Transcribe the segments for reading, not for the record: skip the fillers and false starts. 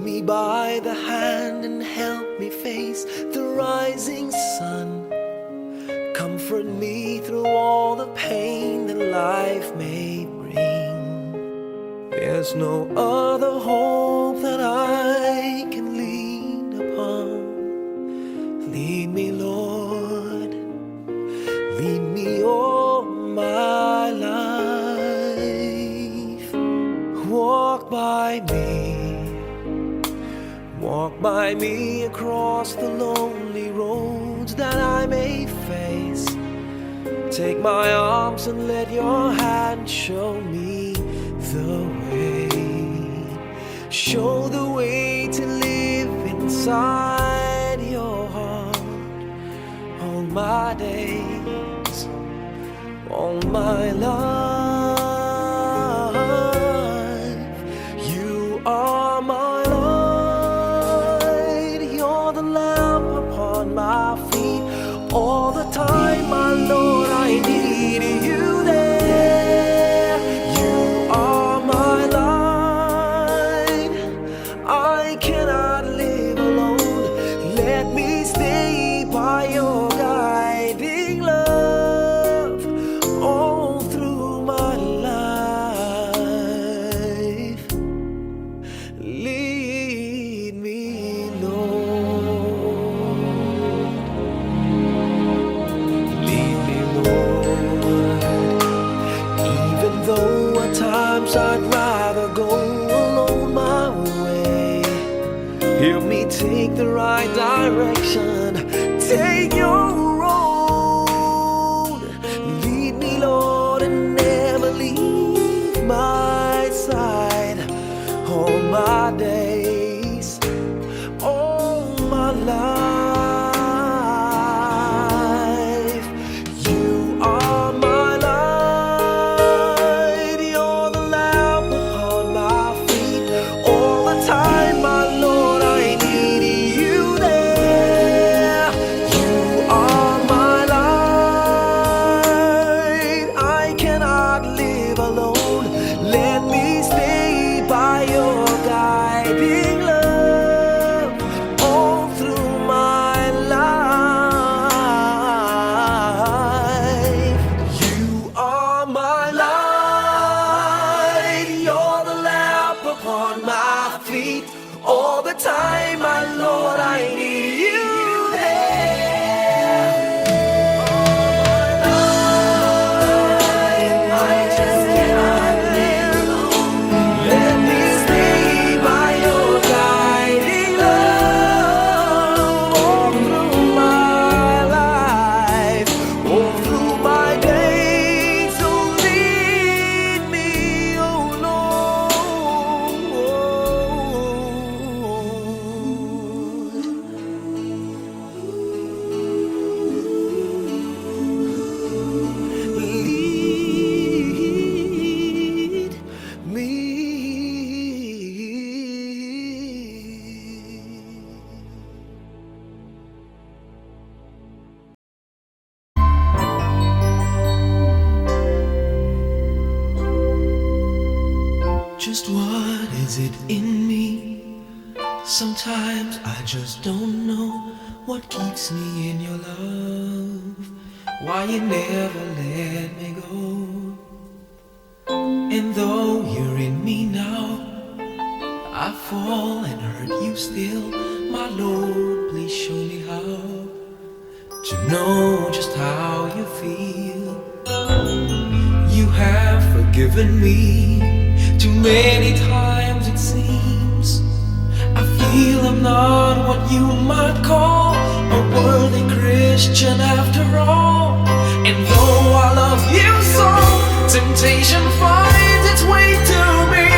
me by the hand and help me face the rising sun. Comfort me through all the pain that life may bring. There's no other hope that I can lean upon. Lead me, Lord, lead me all my life. Walk by me across the lonely roads that I may face. Take my arms and let your hand show me the way. Show the way to live inside your heart all my days, all my life. You are my light, you're the lamp upon my feet. All the time, my Lord, I need you there. You are my light, I cannot live alone. Let me stay by your guiding love all through my life. Lead me, Lord. Lead me, Lord. Even though at times I'd rather go alone my way, help me take the right direction. Take your road. Lead me, Lord, and never leave my side. All my days, all my life. You are my light, you're the lamp upon my feet. All the time, my Lord, I need you there. You are my light, I cannot live alone. Let me stay by your guiding love all through my life. You are my light, you're the lamp upon my feet. All the time, my Lord, I need you there. I just cannot live alone. Let me stay by your guiding love all through my life, all through my days. So lead me, oh Lord. Lead me. Just what is it in me? Sometimes I just don't know what keeps me in your love. Why you never let me go. And though you're in me now, I fall and hurt you still. My Lord, please show me how to know just how you feel. You have forgiven me too many times, it seems. I feel I'm not what you might call a worthy Christian after all. And though I love you so, temptation finds its way to me.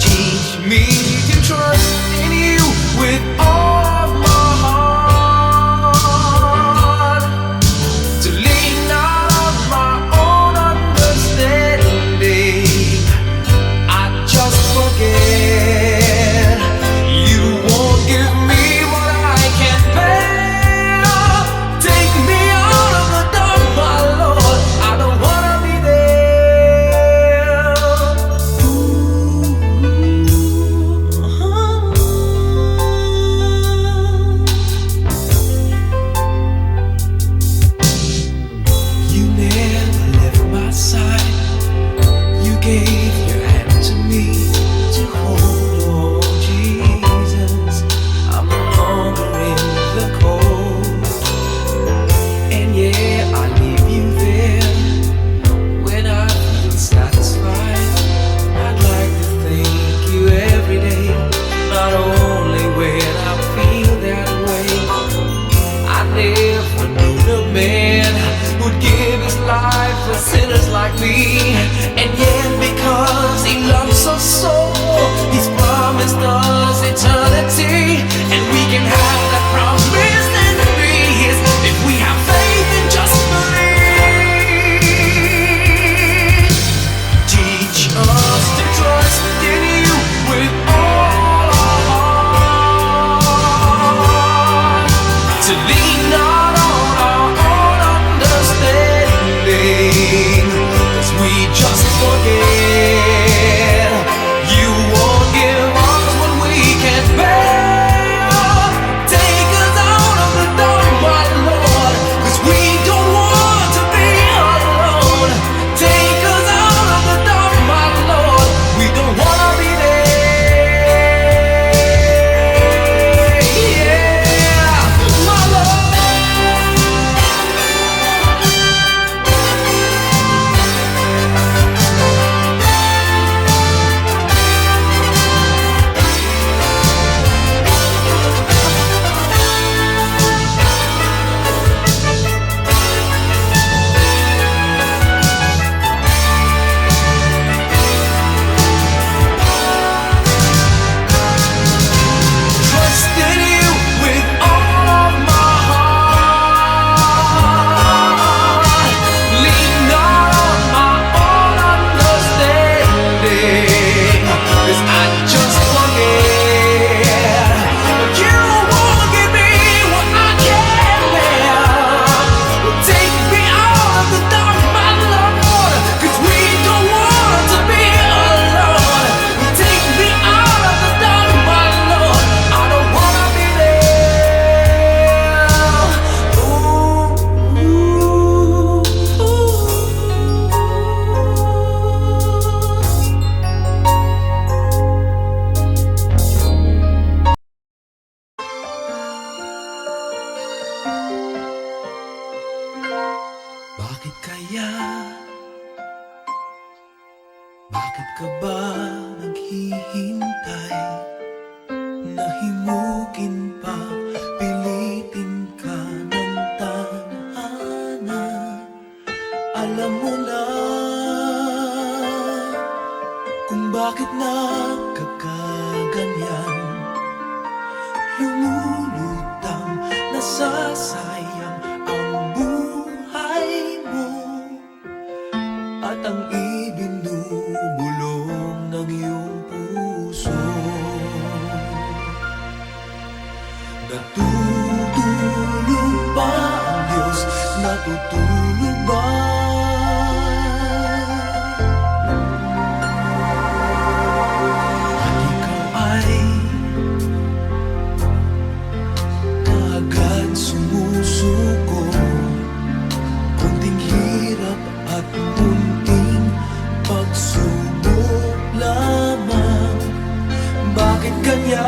Teach me to trust in you with all of my heart, to lean not on my own understanding. I just forget you won't give me what I can't bear. Take me out of the dark, my Lord, I don't wanna be there. Ooh. nasayang ang buhay mo at ang ibinubulong ng iyong puso. Natutulog ba ang Diyos? Natutulog ba? At ikaw ay kaagad sumusuko, kunting hirap at munting pagsubok lamang. Bakit ganyan?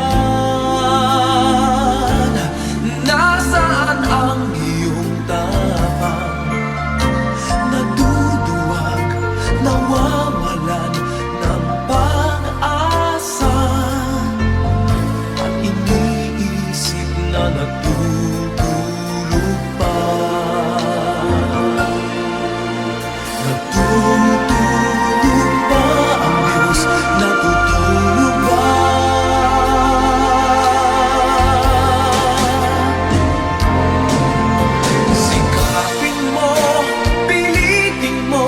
Nasaan ang iyong tapang? Naduduwag, nawawalan ng pag-asa, at iniisip na natutulog pa. Natutulog ba ang Diyos? Natutulog ba? Sikapin mo, pilitin mo,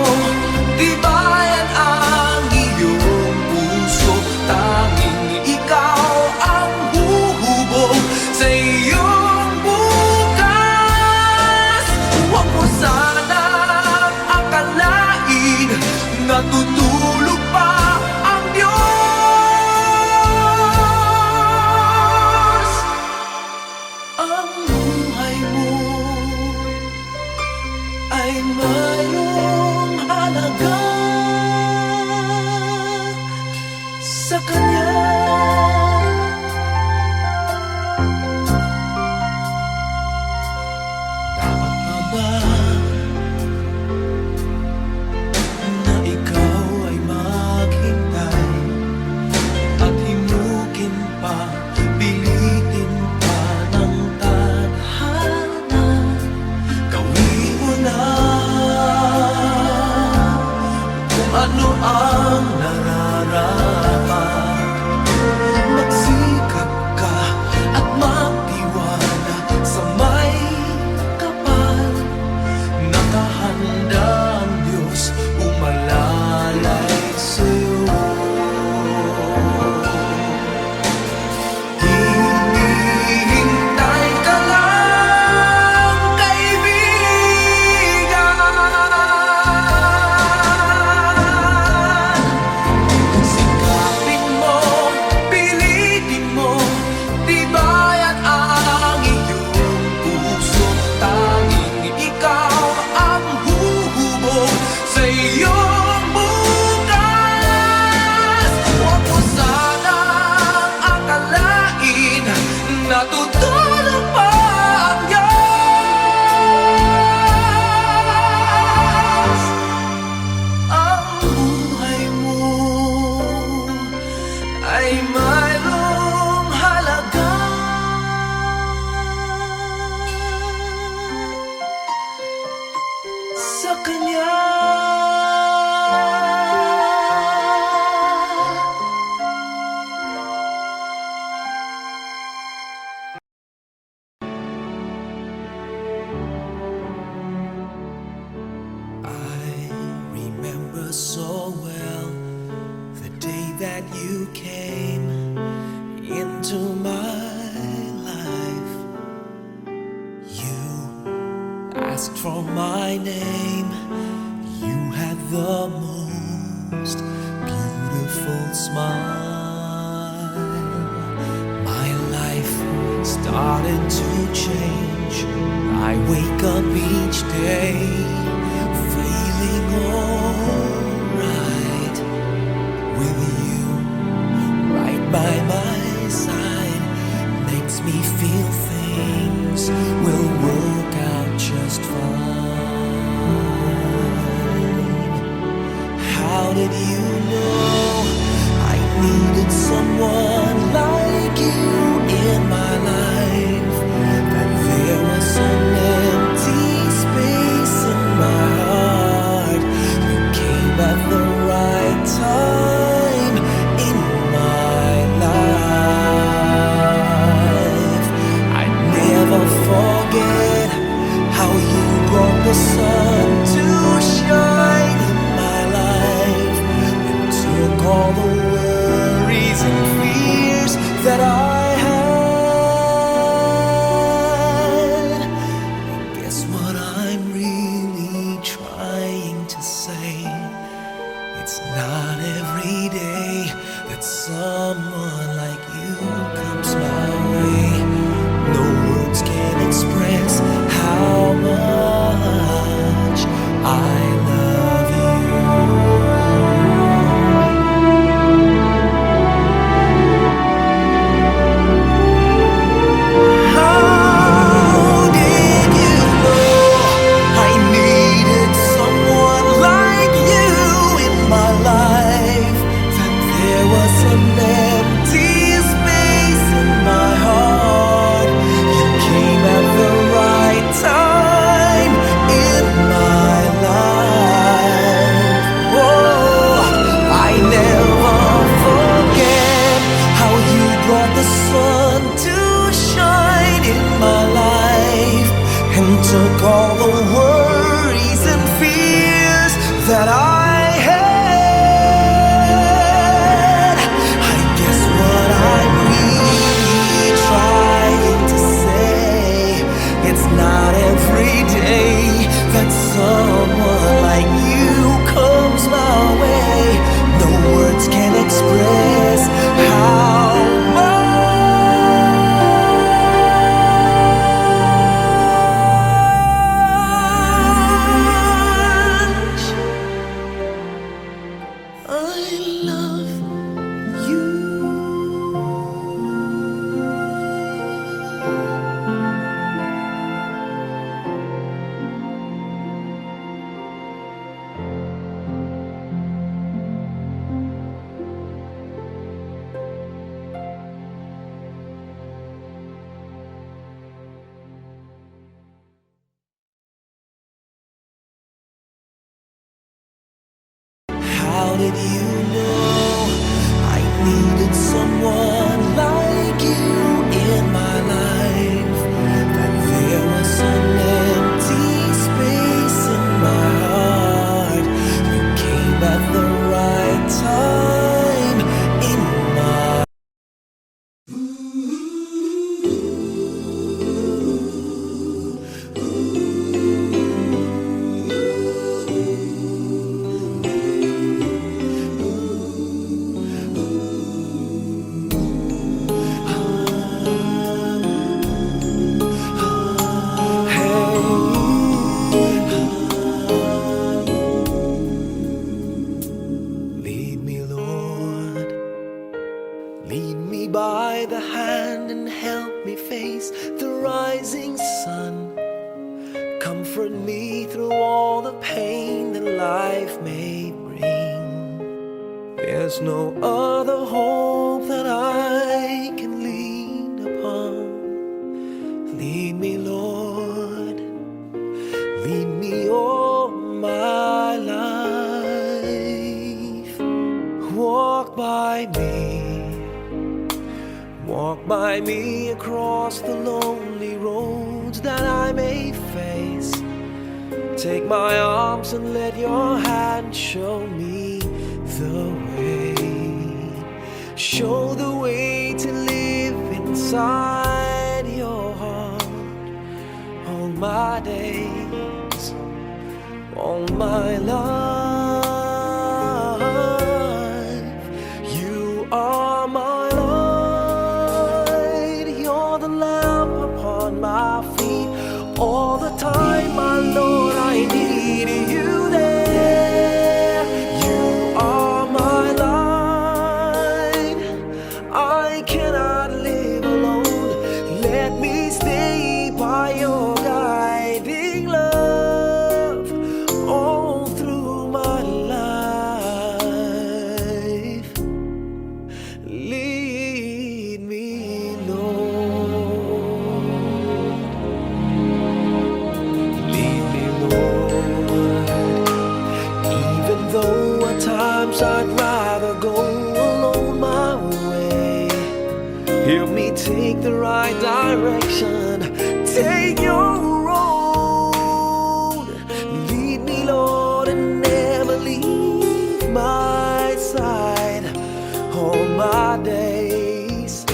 tibayan ang iyong puso. Tanging ikaw ang huhubog sa iyong bukas. Huwag mo sanang akalain natutulog pa ang Diyos. Ang buhay mo ay mayroong halaga sa Kanya. Dapat pa ba na ikaw ay maghintay at himukin pa, pilitin pa ng tadhana? Gawin mo na kung ano ang nararapat. Magsikap ka at magtiwala sa may kapal. Nakahanda ang Diyos umalalay sa'yo. Hinihintay ka lang, kaibigan. Sikapin mo, pilitin mo, tibayan ang iyong puso. Tanging ikaw ang huhubog sa iyong bukas. Huwag mo sanang akalain natutulog pa ang Diyos. Ang buhay mo ay mayroong halaga sa Kanya. I remember so well the day that you came into my life. You asked for my name. You had the most beautiful smile. My life started to change. I wake up each day feeling alright with you right by my side. Makes me feel things will work out just fine. How did you know I needed someone like you in my life? That there was an empty space in my heart. You came that I had. Guess what I'm really trying to say? It's not every day that someone like you comes my way. No words can express how much I love you. Took all the worries and fears that I had. I guess what I'm really trying to say, it's not every day that someone like you comes my way. No words can express how much How did you know I needed someone like you in my life? That there was an empty space in my heart. You came at the right time in my by the hand and help me face the rising sun. Comfort me through all the pain that life may bring. There's no other hope that I can lean upon. Lead me, Lord, lead me all my life. Walk by me. Walk by me across the lonely roads that I may face. Take my arms and let your hand show me the way. Show the way to live inside your heart. All my days, all my life, you are my my feet all the time, my Lord, I need you there. You are my light. I cannot live alone. Let me stay by your guiding love all through my life. Lead me, Lord. Times I'd rather go alone my way. Help me take the right direction. Take your road. Lead me, Lord, and never leave my side. All my days,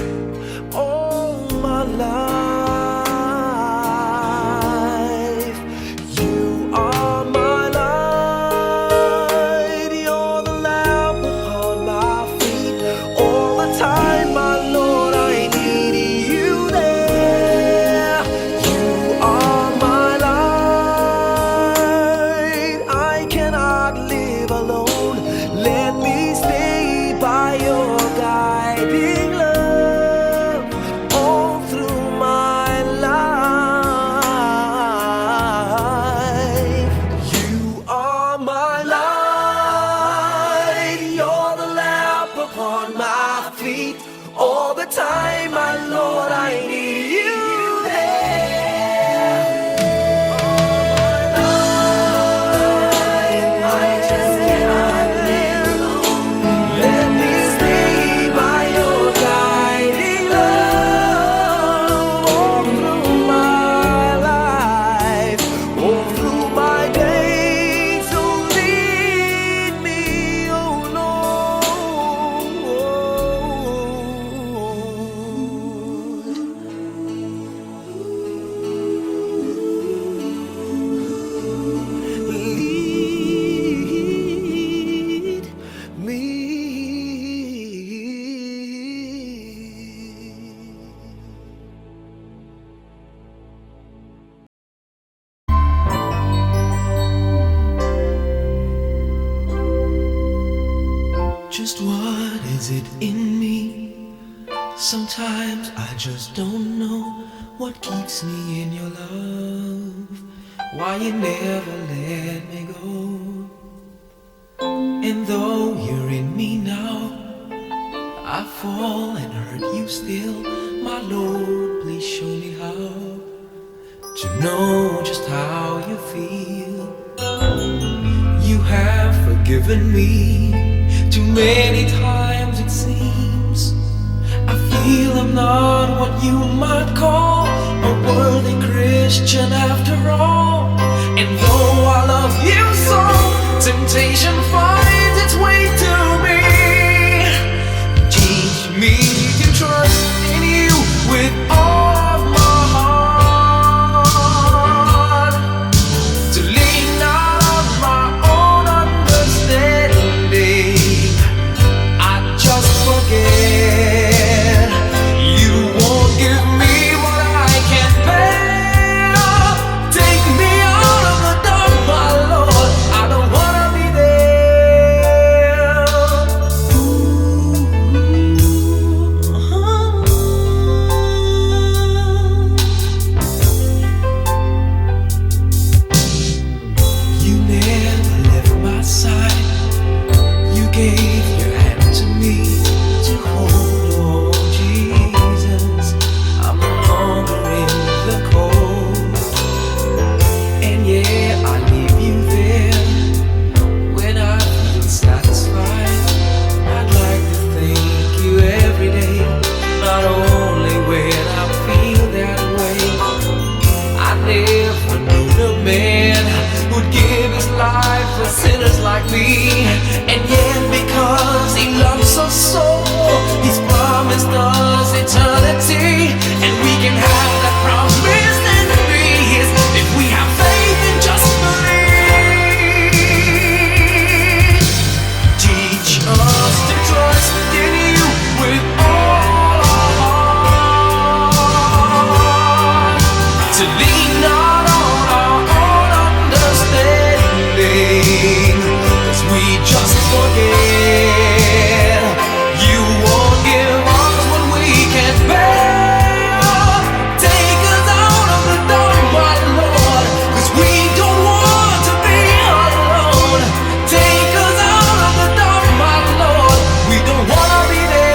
is it in me? Sometimes I just don't know what keeps me in your love, why you never let me go. And though you're in me now, I fall and hurt you still. My Lord, please show me how to know just how you feel. You have forgiven me too many times it seems. I feel I'm not what you might call a worthy Christian after all. And though I love you so, temptation finds its way to me. Teach me to trust in you with all of my heart, to lean not on my own understanding. I just forget you won't give me what I can't bear. Take me out of the dark, my Lord, I don't wanna be there. You never left my side. You gave your hand to me to hold. Oh Jesus, I'm no longer in the cold. And yeah, I leave you there when I feel satisfied. I'd like to thank you every day, not only when I feel that way. I never knew the man who'd give his life for sinners like me. And yet because he loves us so, he's promised us eternity. And we can have that promise and peace if we have faith and just believe. Teach us to trust in you with all our heart, to lean not on our own understanding, 'cause we just forget you won't give us what we can't bear. Take us out of the dark, my Lord, 'cause we don't want to be alone. Take us out of the dark, my Lord, we don't wanna be there.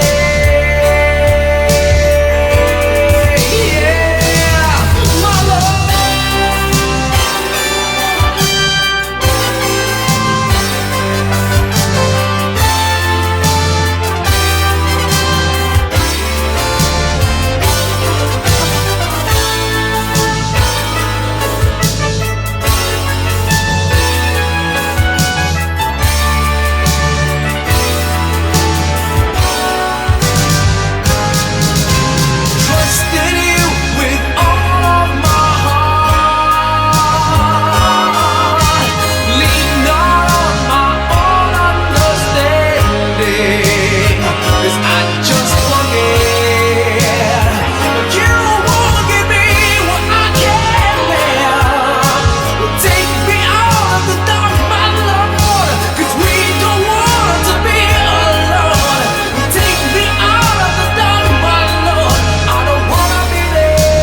Yeah, my Lord. Trust in you with all of my heart. Lean not on my own understanding, 'cause I just forget you won't give me what I can't bear. Take me out of the dark, my Lord, 'cause we don't want to be alone. Take me out of the dark, my Lord, I don't wanna be there.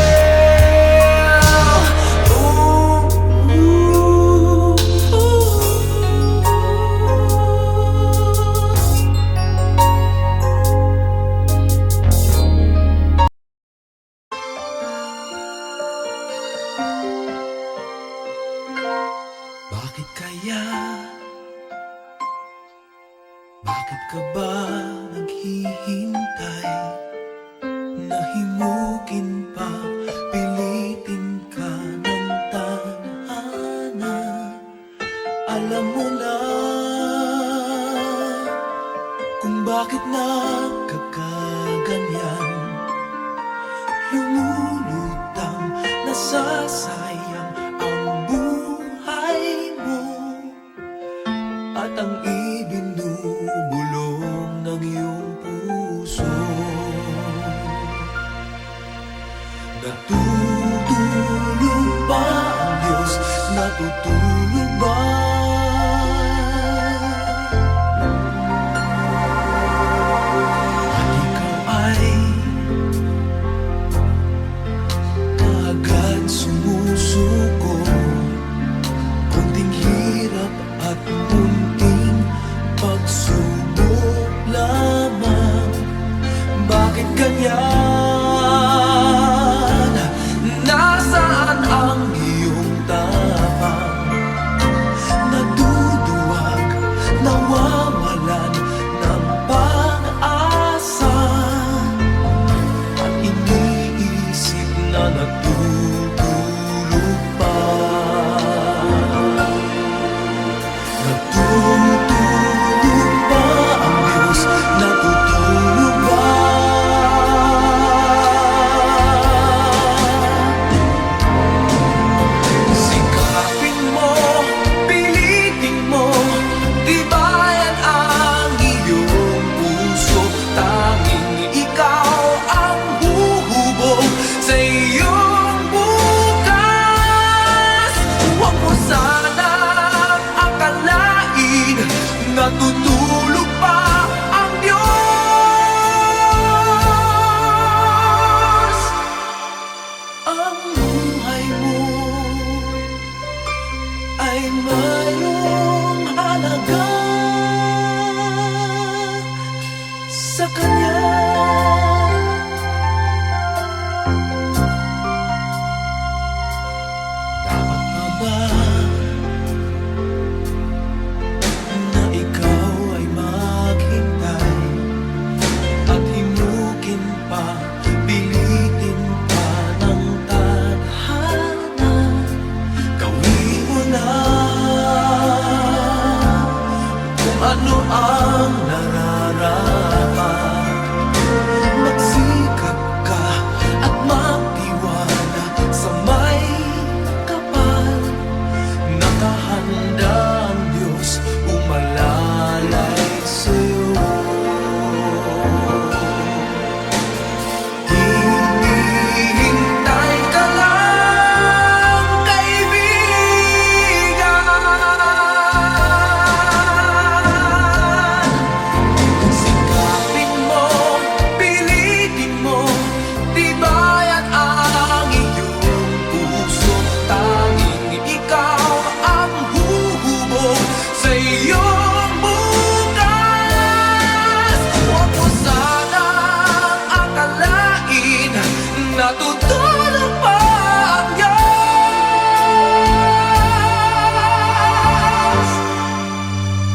Bakit kaya? Bakit ka ba naghihintay? Nahimukin pa, pilitin ka ng tadhana. Alam mo na kung bakit nagkakaganyan. Lumulutang, nasasayang ang buhay mo, at ang ibinubulong ng iyong puso. Natutulog ba ang Diyos? Natutulog ba? Natutulog pa ang Diyos.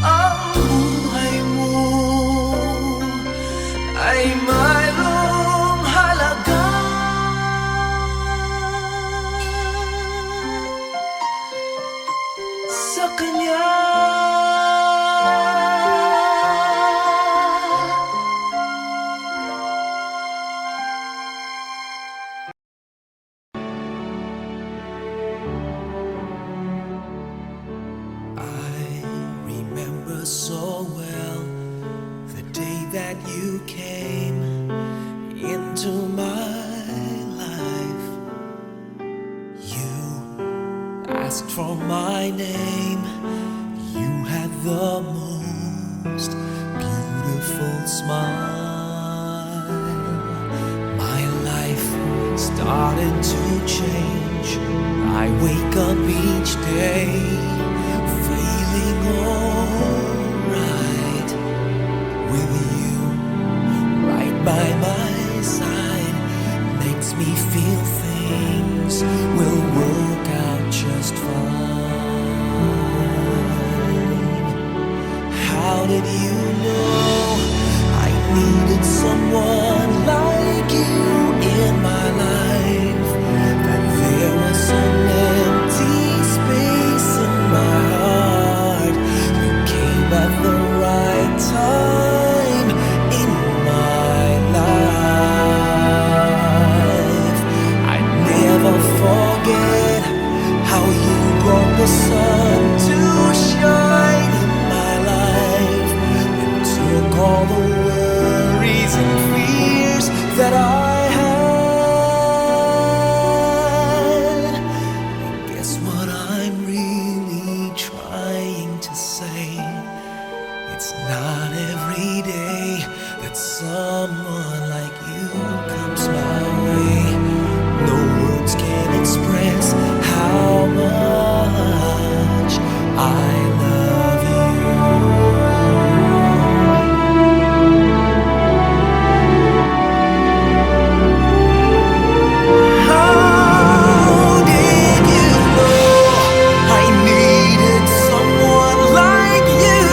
Ang buhay mo ay mayroong halaga. Sa Kanya so well the day that you came into my life. You asked for my name. You had the most beautiful smile. My life started to change. I wake up each day feeling alright with you right by my side. Makes me feel things will work out just fine. How did you know I needed someone like you in my life? That there was some empty space in my heart. You came at the right time in my life. I never forget how you brought the sun to shine in my life and took all the worries and fears that I had. Guess what I'm really trying to say? It's not every day that someone like you comes my way. No words can express how much I love you. How did you know I needed someone like you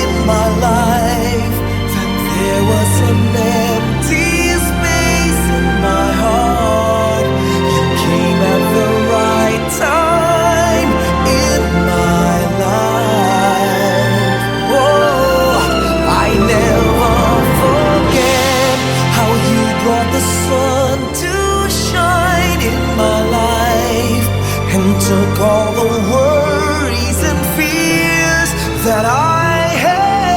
in my life? That there was an empty space in my heart. You came at the right time in my life. Oh, I never forget how you brought the sun to shine in my life and took all the worries and fears that I had.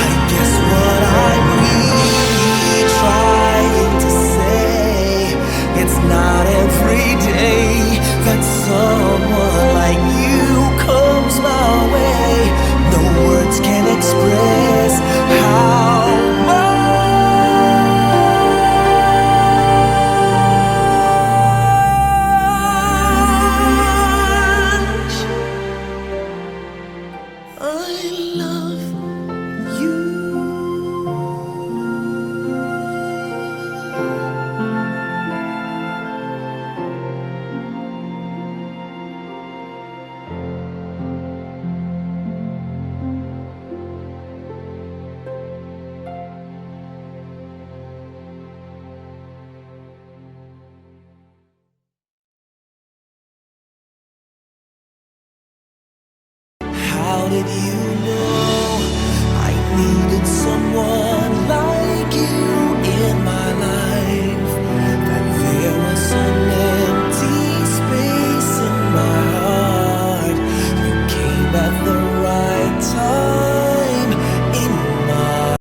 I guess what I'm really trying to say, it's not every day that someone like you comes my way. No words can express how much I love you. How did you know I needed someone like you in my life? That there was an empty space in my heart. You came at the right time in my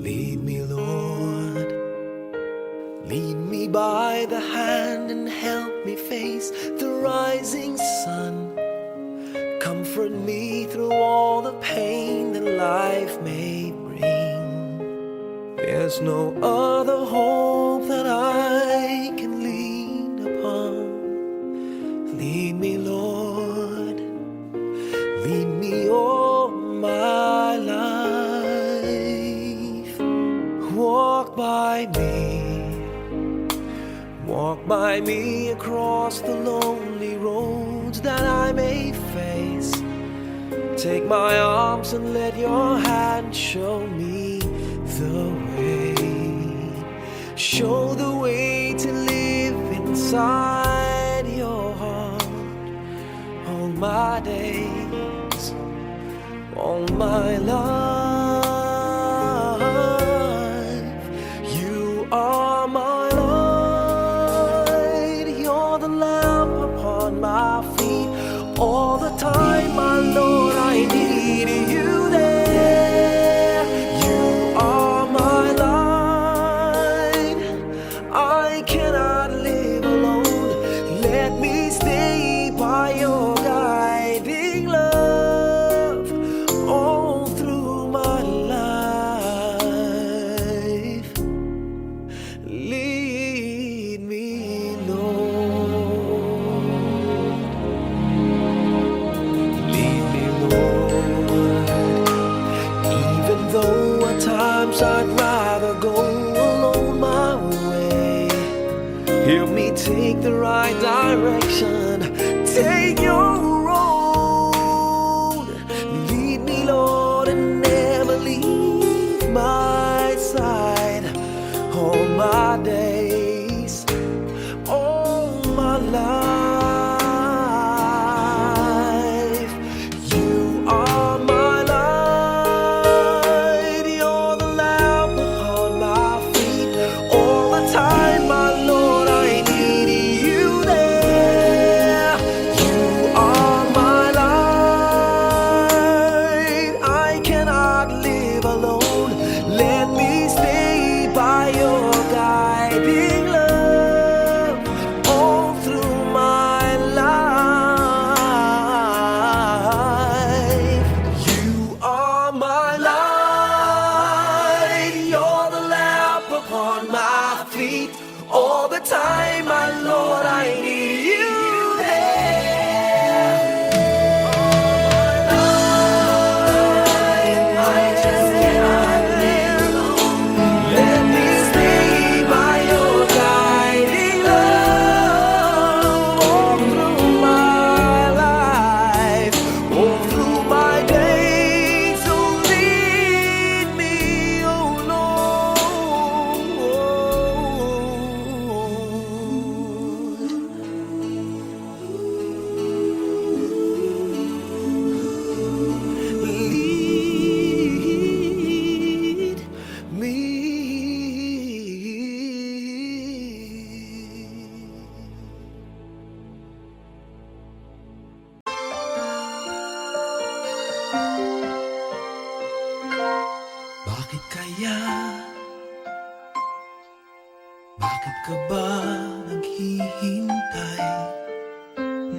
Lead me, Lord. Lead me by the hand and help me me face the rising sun. Comfort me through all the pain that life may bring. There's no other hope that I can lean upon. Lead me, Lord, lead me all my life. Walk by me across the lonely roads that I may face. Take my arms and let your hand show me the way. Show the way to live inside your heart all my days, all my life. You are my light, you're the lamp upon my feet. All the time, my Lord, I need you there. You are my light, I cannot live alone. Let me stay by your guiding love all through my life. Lead me, Lord. Lead me, Lord. Even though at times I'd rather go alone my way, help me take the right direction. Take your road. Lead me, Lord, and never leave my side. All my days, all my life. You are my light, you're the lamp upon my feet. All the time, my Lord, I need you there. You are my light, I cannot live alone. Let me stay by your guiding love all through my life. You are my light, you're the lamp upon my feet. All the time, my Lord, I need you there. I just cannot live alone. Let me stay by your guiding love all through my life, all through my days. So lead me, oh Lord. Lead me. Bakit kaya? Bakit ka ba naghihintay?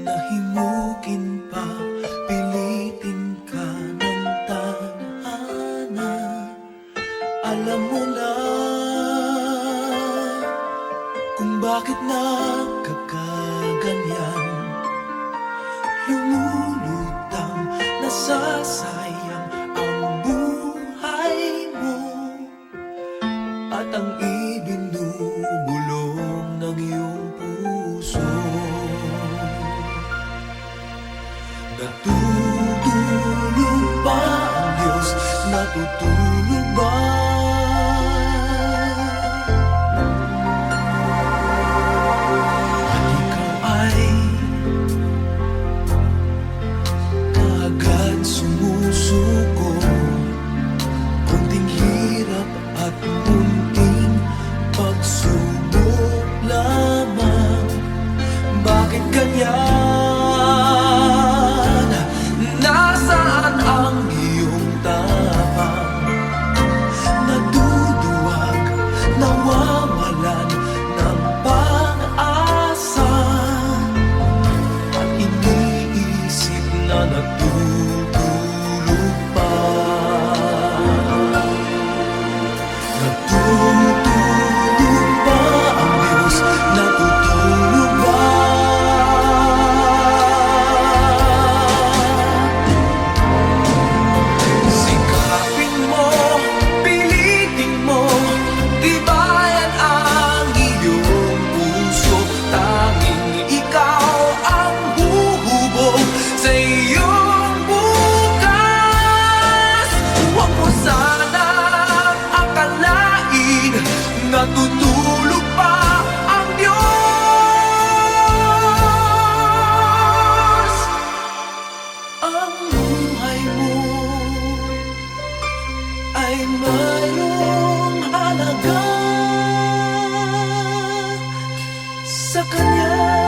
Nahimukin pa, pilitin ka ng tadhana. Alam mo na kung bakit nagkakaganyan. Lumulutang, nasasayang ang buhay mo at ang ibinubulong your